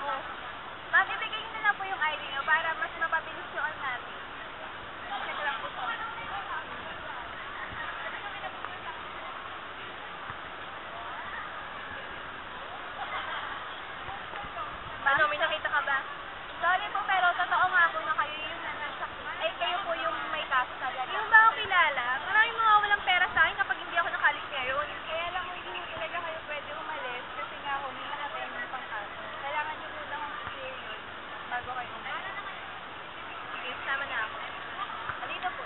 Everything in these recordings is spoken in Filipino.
ako. Magbibigay niyo na lang po yung ID niyo para mas mapabilis yung on natin. Check lang po po. Ano, may nakita ka ba? Sorry po, pero totoo nga po na kayo yung kayo po yung may kaso talaga. Yung ba ako kilala? Maraming mga walang pera sa akin kapag hindi ako nakalis ngayon. Kaya lang hindi talaga kayo pwede umalis kasi nga ako may nakatayo ng pangkaso. Kailangan nyo po lang i-clear yun bago kayo umalis. Sige, sama na ako. Halika po.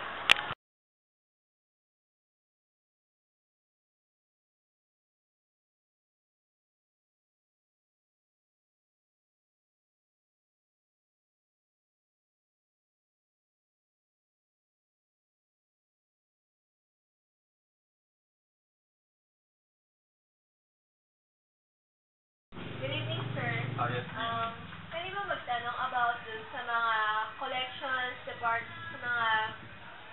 Good evening, sir. Yes. Pwede ba magtanong about dun sa mga collections, sa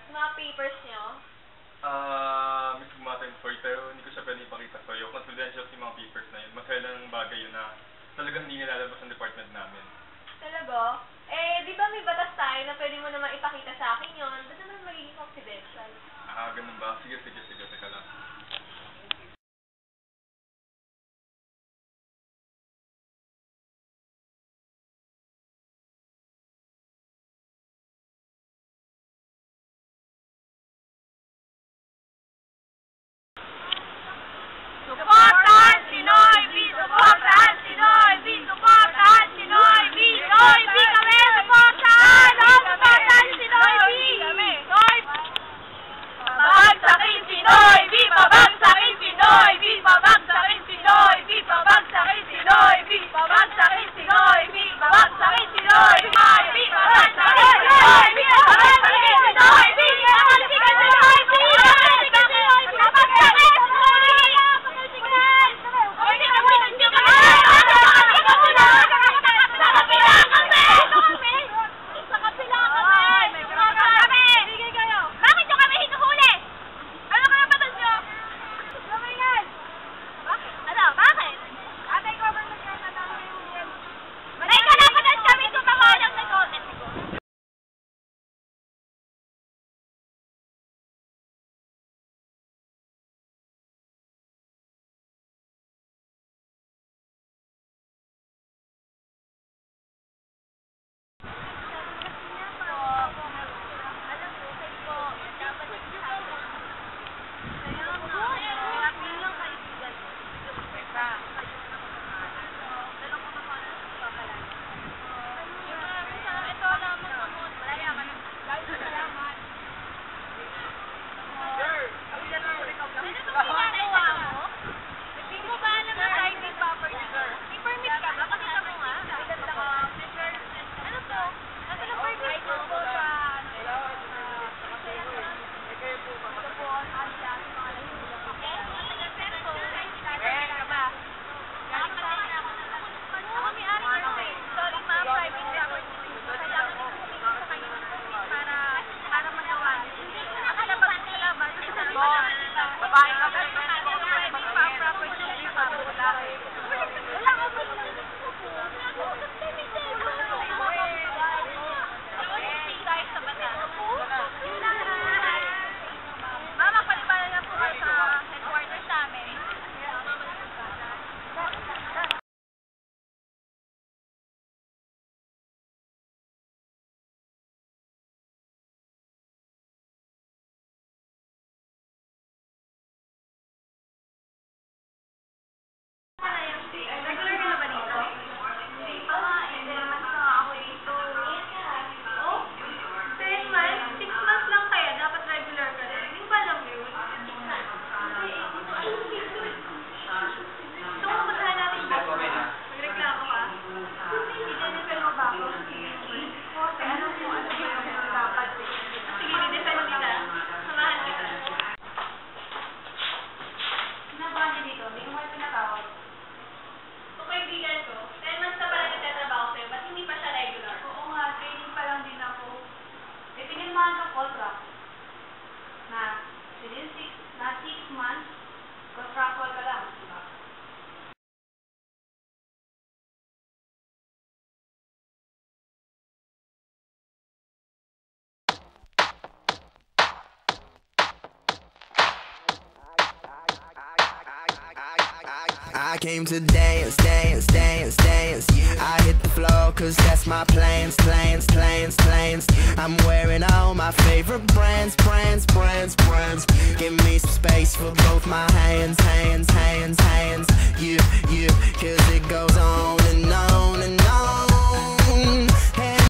mga papers nyo? May sumatin for pero hindi ko siya pwede ipakita sa iyo. Confidential yung mga papers na yun. Masaya lang ng bagay yun na talagang hindi nilalabas ang department namin. Talaga? Eh, di ba may batas tayo na pwede mo naman ipakita sa akin yun? Ba't naman magiging confidential? Ganun ba? Sige, teka lang. Supportahan si Noyvi! Supportahan si Noyvi! Supportahan si Noyvi! Noyvi kami! Supportahan! Supportahan si Noyvi! Noyvi! Pabagsakin si Noyvi! came to dance, dance, dance, dance. I hit the floor cause that's my plans, plans, plans, plans. I'm wearing all my favorite brands, brands, brands, brands. Give me